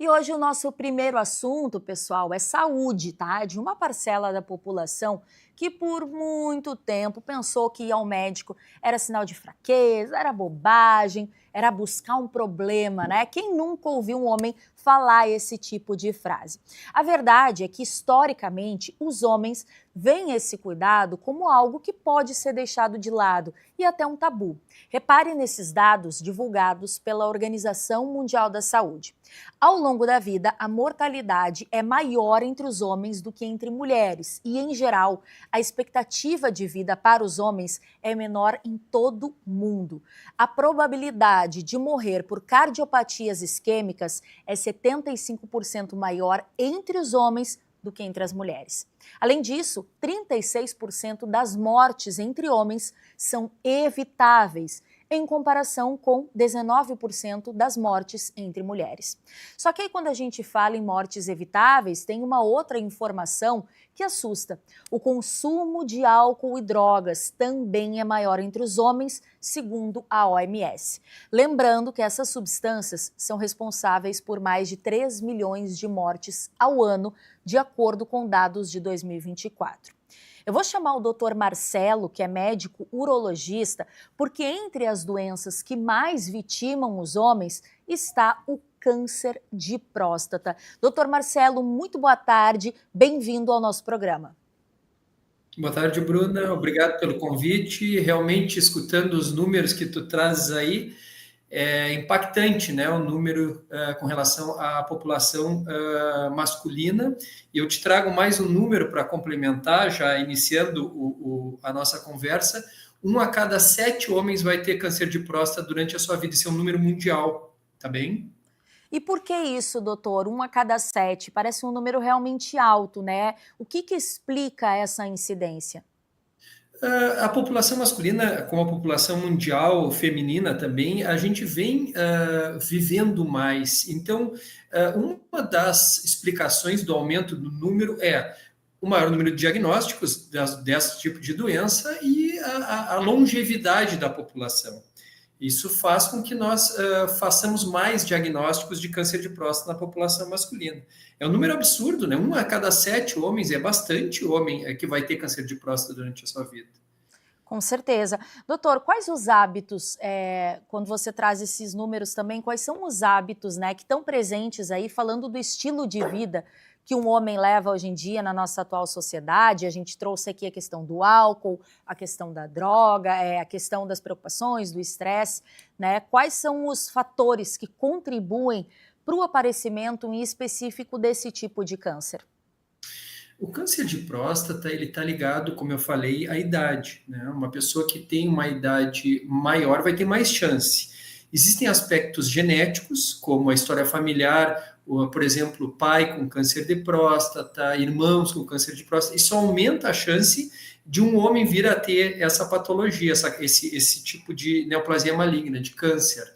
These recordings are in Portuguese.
E hoje o nosso primeiro assunto, pessoal, é saúde, tá? De uma parcela da população que por muito tempo pensou que ir ao médico era sinal de fraqueza, era bobagem, era buscar um problema, né? Quem nunca ouviu um homem falar esse tipo de frase? A verdade é que, historicamente, os homens veem esse cuidado como algo que pode ser deixado de lado e até um tabu. Repare nesses dados divulgados pela Organização Mundial da Saúde. Ao longo da vida, a mortalidade é maior entre os homens do que entre mulheres e, em geral, a expectativa de vida para os homens é menor em todo o mundo. A probabilidade de morrer por cardiopatias isquêmicas é 75% maior entre os homens do que entre as mulheres. Além disso, 36% das mortes entre homens são evitáveis, em comparação com 19% das mortes entre mulheres. Só que aí, quando a gente fala em mortes evitáveis, tem uma outra informação que assusta. O consumo de álcool e drogas também é maior entre os homens, segundo a OMS. Lembrando que essas substâncias são responsáveis por mais de 3 milhões de mortes ao ano, de acordo com dados de 2024. Eu vou chamar o Dr. Marcelo, que é médico urologista, porque entre as doenças que mais vitimam os homens está o câncer de próstata. Dr. Marcelo, muito boa tarde, bem-vindo ao nosso programa. Boa tarde, Bruna. Obrigado pelo convite. Realmente, escutando os números que tu trazes aí, é impactante, né, o número com relação à população masculina. E eu te trago mais um número para complementar, já iniciando a nossa conversa. 1 a cada 7 homens vai ter câncer de próstata durante a sua vida. Isso é um número mundial, tá bem? E por que isso, doutor? 1 a cada 7? Parece um número realmente alto, né? O que explica essa incidência? A população masculina, como a população mundial feminina também, a gente vem vivendo mais. Então, uma das explicações do aumento do número é o maior número de diagnósticos desse tipo de doença e a longevidade da população. Isso faz com que nós façamos mais diagnósticos de câncer de próstata na população masculina. É um número absurdo, né? 1 a cada 7 homens é bastante homem que vai ter câncer de próstata durante a sua vida. Com certeza. Doutor, quais os hábitos, quando você traz esses números também, quais são os hábitos, né, que estão presentes aí, falando do estilo de vida que um homem leva hoje em dia na nossa atual sociedade? A gente trouxe aqui a questão do álcool, a questão da droga, a questão das preocupações, do estresse, né? Quais são os fatores que contribuem para o aparecimento em específico desse tipo de câncer? O câncer de próstata, ele está ligado, como eu falei, à idade, né? Uma pessoa que tem uma idade maior vai ter mais chance. Existem aspectos genéticos, como a história familiar, por exemplo, pai com câncer de próstata, irmãos com câncer de próstata. Isso aumenta a chance de um homem vir a ter essa patologia, esse tipo de neoplasia maligna, de câncer.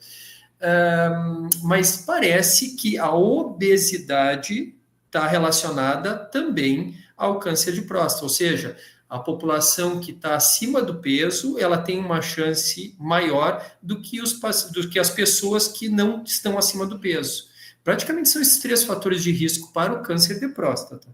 Mas parece que a obesidade está relacionada também ao câncer de próstata, ou seja, a população que está acima do peso, ela tem uma chance maior do que as pessoas que não estão acima do peso. Praticamente são esses 3 fatores de risco para o câncer de próstata.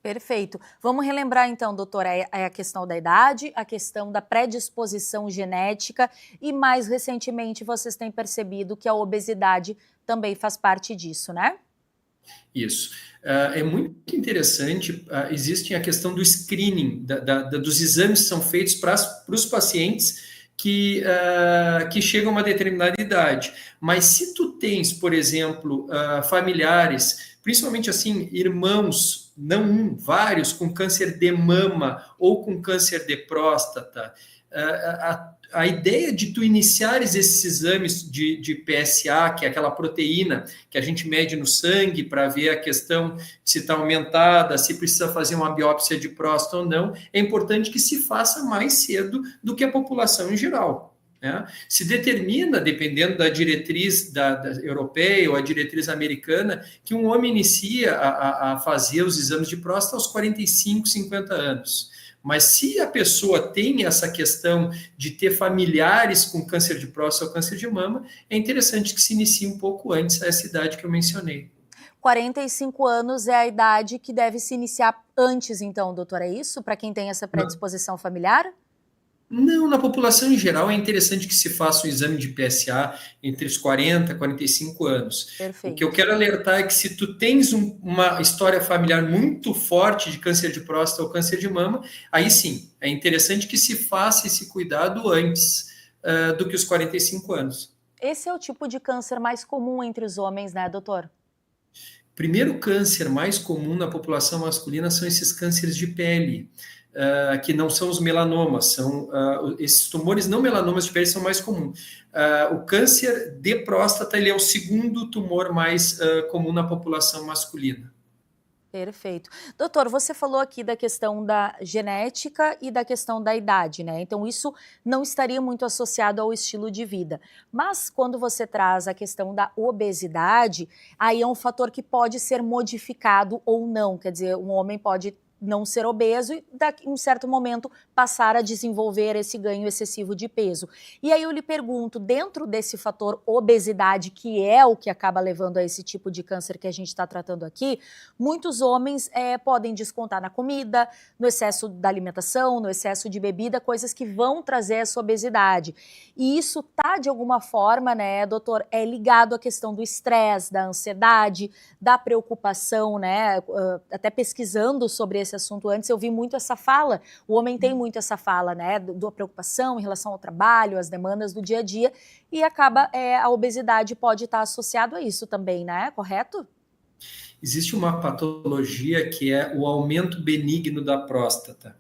Perfeito. Vamos relembrar então, doutora, a questão da idade, a questão da predisposição genética e, mais recentemente, vocês têm percebido que a obesidade também faz parte disso, né? Isso. É muito interessante, existe a questão do screening, dos exames que são feitos para os pacientes que chegam a uma determinada idade. Mas se tu tens, por exemplo, familiares, principalmente assim, irmãos, não um, vários, com câncer de mama ou com câncer de próstata, a ideia de tu iniciares esses exames de PSA, que é aquela proteína que a gente mede no sangue para ver a questão se está aumentada, se precisa fazer uma biópsia de próstata ou não, é importante que se faça mais cedo do que a população em geral. Né? Se determina, dependendo da diretriz da europeia ou a diretriz americana, que um homem inicia a fazer os exames de próstata aos 45, 50 anos. Mas se a pessoa tem essa questão de ter familiares com câncer de próstata ou câncer de mama, é interessante que se inicie um pouco antes essa idade que eu mencionei. 45 anos é a idade que deve se iniciar antes, então, doutor, é isso? Para quem tem essa predisposição familiar? Não, na população em geral é interessante que se faça um exame de PSA entre os 40 e 45 anos. Perfeito. O que eu quero alertar é que se tu tens uma história familiar muito forte de câncer de próstata ou câncer de mama, aí sim, é interessante que se faça esse cuidado antes do que os 45 anos. Esse é o tipo de câncer mais comum entre os homens, né, doutor? Primeiro câncer mais comum na população masculina são esses cânceres de pele. Que não são os melanomas, são esses tumores não melanomas de pele são mais comuns. O câncer de próstata ele é o segundo tumor mais comum na população masculina. Perfeito. Doutor, você falou aqui da questão da genética e da questão da idade, né? Então, isso não estaria muito associado ao estilo de vida. Mas, quando você traz a questão da obesidade, aí é um fator que pode ser modificado ou não. Quer dizer, um homem pode não ser obeso e, em um certo momento, passar a desenvolver esse ganho excessivo de peso. E aí eu lhe pergunto, dentro desse fator obesidade, que é o que acaba levando a esse tipo de câncer que a gente está tratando aqui, muitos homens podem descontar na comida, no excesso da alimentação, no excesso de bebida, coisas que vão trazer essa obesidade. E isso está, de alguma forma, né, doutor, ligado à questão do estresse, da ansiedade, da preocupação, né, até pesquisando sobre esse assunto antes, eu vi muito essa fala, o homem tem muito essa fala, né, da preocupação em relação ao trabalho, às demandas do dia a dia, e acaba, a obesidade pode estar associado a isso também, né, correto? Existe uma patologia que é o aumento benigno da próstata,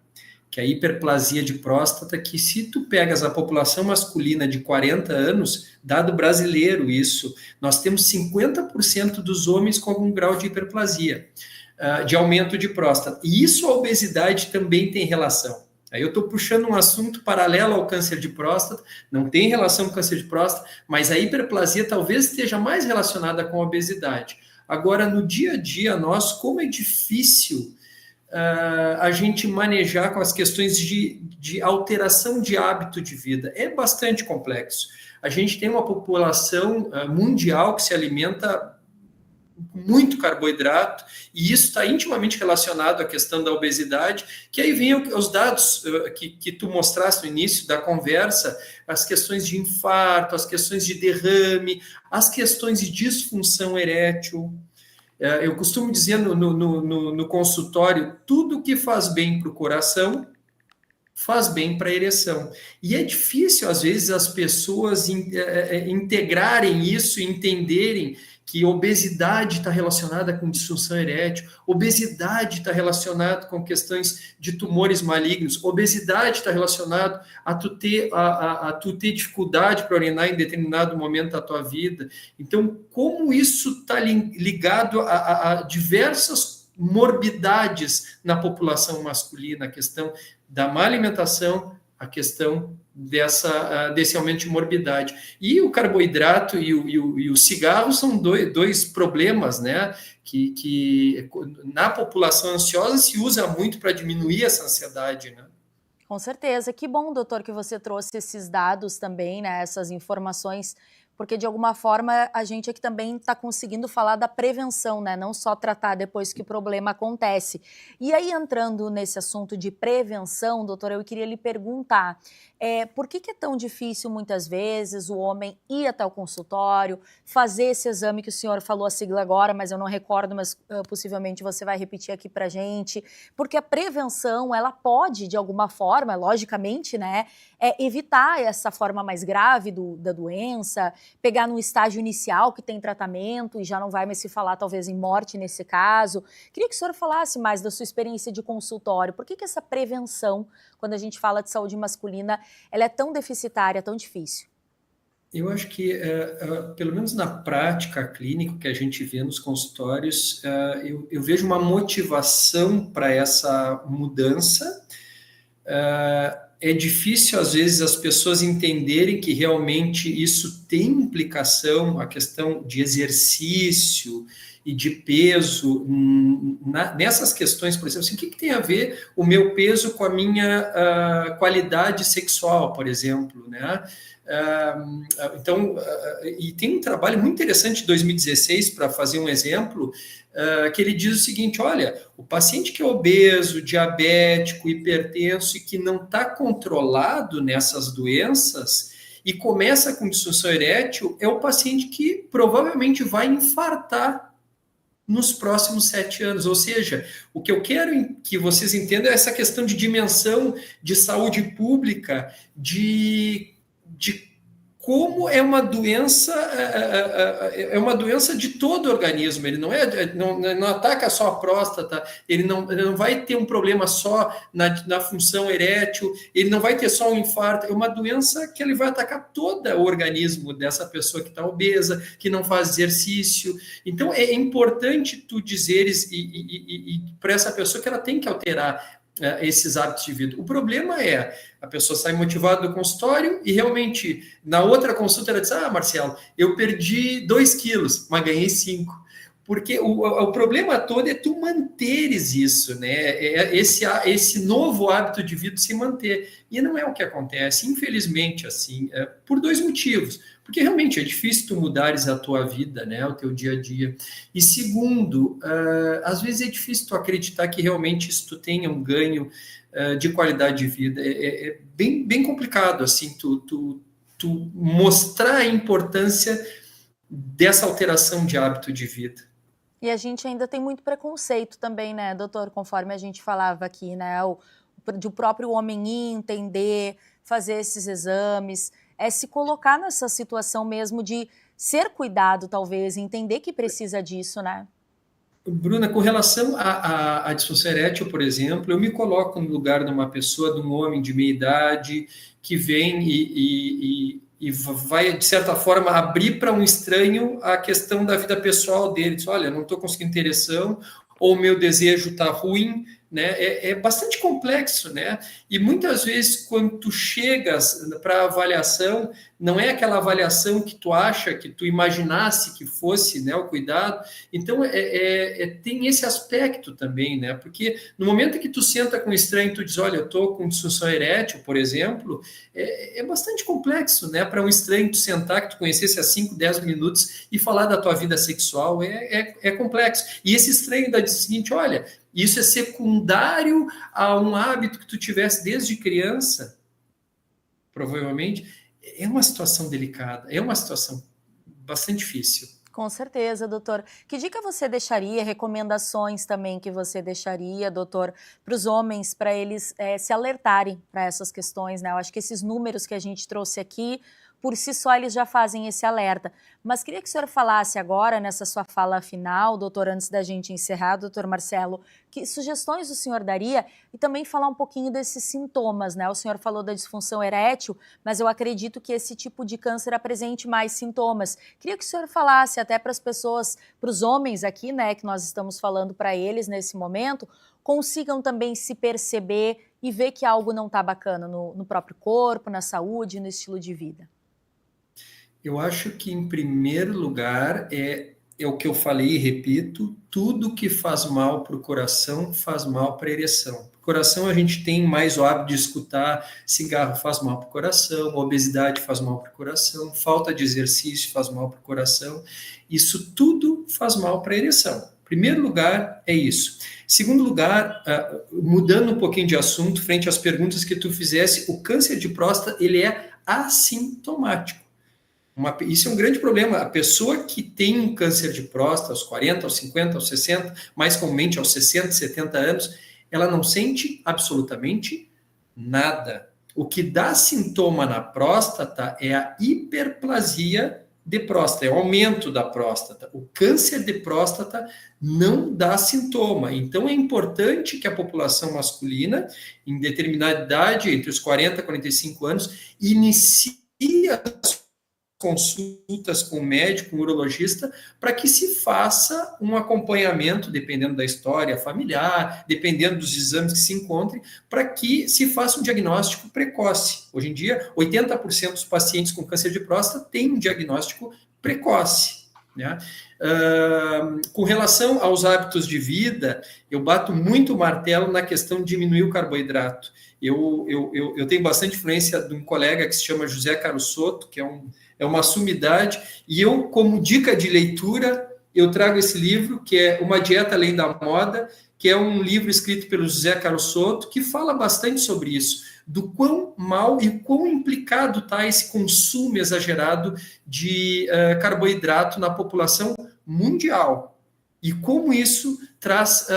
que é a hiperplasia de próstata, que se tu pegas a população masculina de 40 anos, dado brasileiro isso, nós temos 50% dos homens com algum grau de hiperplasia, de aumento de próstata. E isso a obesidade também tem relação. Aí eu estou puxando um assunto paralelo ao câncer de próstata, não tem relação com câncer de próstata, mas a hiperplasia talvez esteja mais relacionada com a obesidade. Agora, no dia a dia, como é difícil a gente manejar com as questões de alteração de hábito de vida. É bastante complexo. A gente tem uma população mundial que se alimenta muito carboidrato, e isso está intimamente relacionado à questão da obesidade, que aí vem os dados que tu mostraste no início da conversa, as questões de infarto, as questões de derrame, as questões de disfunção erétil. Eu costumo dizer no consultório, tudo que faz bem para o coração, faz bem para a ereção. E é difícil, às vezes, as pessoas integrarem isso e entenderem que obesidade está relacionada com disfunção erétil, obesidade está relacionada com questões de tumores malignos, obesidade está relacionado a tu ter dificuldade para urinar em determinado momento da tua vida. Então, como isso está ligado a diversas morbidades na população masculina, a questão da má alimentação, a questão desse aumento de morbidade. E o carboidrato e o cigarro são dois problemas, né, que na população ansiosa se usa muito para diminuir essa ansiedade, né? Com certeza. Que bom, doutor, que você trouxe esses dados também, né, essas informações, porque de alguma forma a gente aqui também está conseguindo falar da prevenção, né? Não só tratar depois que o problema acontece. E aí, entrando nesse assunto de prevenção, doutor, eu queria lhe perguntar, por que é tão difícil muitas vezes o homem ir até o consultório, fazer esse exame que o senhor falou a sigla agora, mas eu não recordo, mas possivelmente você vai repetir aqui pra gente, porque a prevenção, ela pode, de alguma forma, logicamente, né, evitar essa forma mais grave da doença, pegar num estágio inicial que tem tratamento e já não vai mais se falar talvez em morte nesse caso. Queria que o senhor falasse mais da sua experiência de consultório. Por que essa prevenção, quando a gente fala de saúde masculina, ela é tão deficitária, tão difícil? Eu acho que, pelo menos na prática clínica que a gente vê nos consultórios, eu vejo uma motivação para essa mudança. É difícil, às vezes, as pessoas entenderem que realmente isso tem implicação, a questão de exercício e de peso, nessas questões, por exemplo, assim, o que tem a ver o meu peso com a minha qualidade sexual, por exemplo, né? Então, e tem um trabalho muito interessante de 2016, para fazer um exemplo, que ele diz o seguinte: olha, o paciente que é obeso, diabético, hipertenso e que não está controlado nessas doenças e começa com disfunção erétil, é o paciente que provavelmente vai infartar nos próximos 7 anos. Ou seja, o que eu quero que vocês entendam é essa questão de dimensão de saúde pública, de como é uma doença de todo o organismo. Ele não ataca só a próstata, ele não vai ter um problema só na função erétil, ele não vai ter só um infarto, é uma doença que ele vai atacar todo o organismo dessa pessoa que está obesa, que não faz exercício. Então é importante tu dizeres e para essa pessoa que ela tem que alterar esses hábitos de vida. O problema é, a pessoa sai motivada do consultório e realmente, na outra consulta, ela diz: Marcelo, eu perdi 2 quilos, mas ganhei 5. Porque o problema todo é tu manteres isso, né? Esse novo hábito de vida se manter. E não é o que acontece, infelizmente, assim, por 2 motivos. Porque realmente é difícil tu mudares a tua vida, né? O teu dia a dia. E segundo, às vezes é difícil tu acreditar que realmente isso tu tenha um ganho de qualidade de vida. É bem complicado, assim, tu mostrar a importância dessa alteração de hábito de vida. E a gente ainda tem muito preconceito também, né, doutor? Conforme a gente falava aqui, né? O próprio homem ir entender, fazer esses exames, se colocar nessa situação mesmo de ser cuidado, talvez, entender que precisa disso, né? Bruna, com relação à disfunção erétil, por exemplo, eu me coloco no lugar de uma pessoa, de um homem de meia idade, que vem e vai, de certa forma, abrir para um estranho a questão da vida pessoal dele. Diz: olha, não estou conseguindo ter ereção, ou o meu desejo está ruim, né? É bastante complexo, né? E muitas vezes, quando tu chegas para a avaliação, não é aquela avaliação que tu acha, que tu imaginasse que fosse, né, o cuidado. Então, tem esse aspecto também, né? Porque no momento que tu senta com um estranho e tu diz: olha, eu estou com disfunção erétil, por exemplo, é bastante complexo, né? Para um estranho tu sentar, que tu conhecesse há 5, 10 minutos e falar da tua vida sexual, é complexo. E esse estranho ainda diz o seguinte: olha, isso é secundário a um hábito que tu tivesse desde criança, provavelmente. É uma situação delicada, é uma situação bastante difícil. Com certeza, doutor. Que dica você deixaria, recomendações também que você deixaria, doutor, para os homens, para eles se alertarem para essas questões, né? Eu acho que esses números que a gente trouxe aqui, por si só, eles já fazem esse alerta. Mas queria que o senhor falasse agora, nessa sua fala final, doutor, antes da gente encerrar, doutor Marcelo, que sugestões o senhor daria e também falar um pouquinho desses sintomas, né? O senhor falou da disfunção erétil, mas eu acredito que esse tipo de câncer apresente mais sintomas. Queria que o senhor falasse até para as pessoas, para os homens aqui, né, que nós estamos falando para eles nesse momento, consigam também se perceber e ver que algo não está bacana no próprio corpo, na saúde, no estilo de vida. Eu acho que, em primeiro lugar, é o que eu falei e repito: tudo que faz mal para o coração faz mal para a ereção. Para o coração, a gente tem mais o hábito de escutar: cigarro faz mal para o coração, obesidade faz mal para o coração, falta de exercício faz mal para o coração. Isso tudo faz mal para a ereção. Primeiro lugar, é isso. Segundo lugar, mudando um pouquinho de assunto, frente às perguntas que tu fizesse, o câncer de próstata, ele é assintomático. Isso é um grande problema. A pessoa que tem um câncer de próstata aos 40, aos 50, aos 60, mais comumente aos 60, 70 anos, ela não sente absolutamente nada. O que dá sintoma na próstata é a hiperplasia de próstata, é o aumento da próstata. O câncer de próstata não dá sintoma. Então, é importante que a população masculina, em determinada idade, entre os 40 e 45 anos, inicie as consultas com o médico, com o urologista, para que se faça um acompanhamento, dependendo da história familiar, dependendo dos exames que se encontrem, para que se faça um diagnóstico precoce. Hoje em dia, 80% dos pacientes com câncer de próstata têm um diagnóstico precoce. né? Com relação aos hábitos de vida, eu bato muito o martelo na questão de diminuir o carboidrato. Eu tenho bastante influência de um colega que se chama José Carusotto, que é uma sumidade, e eu, como dica de leitura, eu trago esse livro, que é Uma Dieta Além da Moda, que é um livro escrito pelo José Carusotto, que fala bastante sobre isso, do quão mal e quão implicado está esse consumo exagerado de carboidrato na população mundial, e como isso traz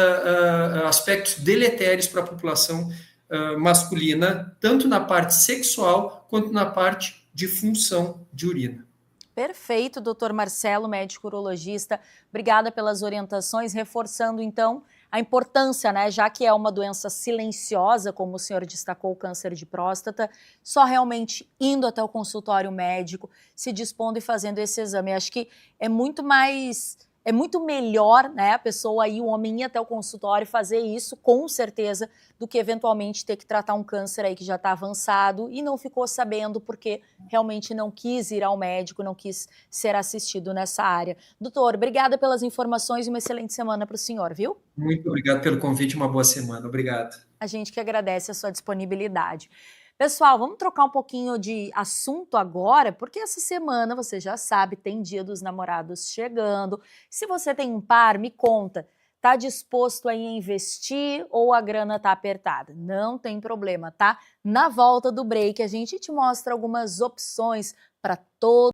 aspectos deletérios para a população masculina, tanto na parte sexual quanto na parte de função de urina. Perfeito, doutor Marcelo, médico urologista. Obrigada pelas orientações, reforçando então a importância, né, já que é uma doença silenciosa, como o senhor destacou, o câncer de próstata, só realmente indo até o consultório médico, se dispondo e fazendo esse exame. Acho que é muito melhor, né, a pessoa ir, o homem ir até o consultório e fazer isso, com certeza, do que eventualmente ter que tratar um câncer aí que já está avançado e não ficou sabendo porque realmente não quis ir ao médico, não quis ser assistido nessa área. Doutor, obrigada pelas informações e uma excelente semana para o senhor, viu? Muito obrigado pelo convite, uma boa semana. Obrigado. A gente que agradece a sua disponibilidade. Pessoal, vamos trocar um pouquinho de assunto agora, porque essa semana, você já sabe, tem Dia dos Namorados chegando. Se você tem um par, me conta, tá disposto a investir ou a grana tá apertada? Não tem problema, tá? Na volta do break, a gente te mostra algumas opções para todos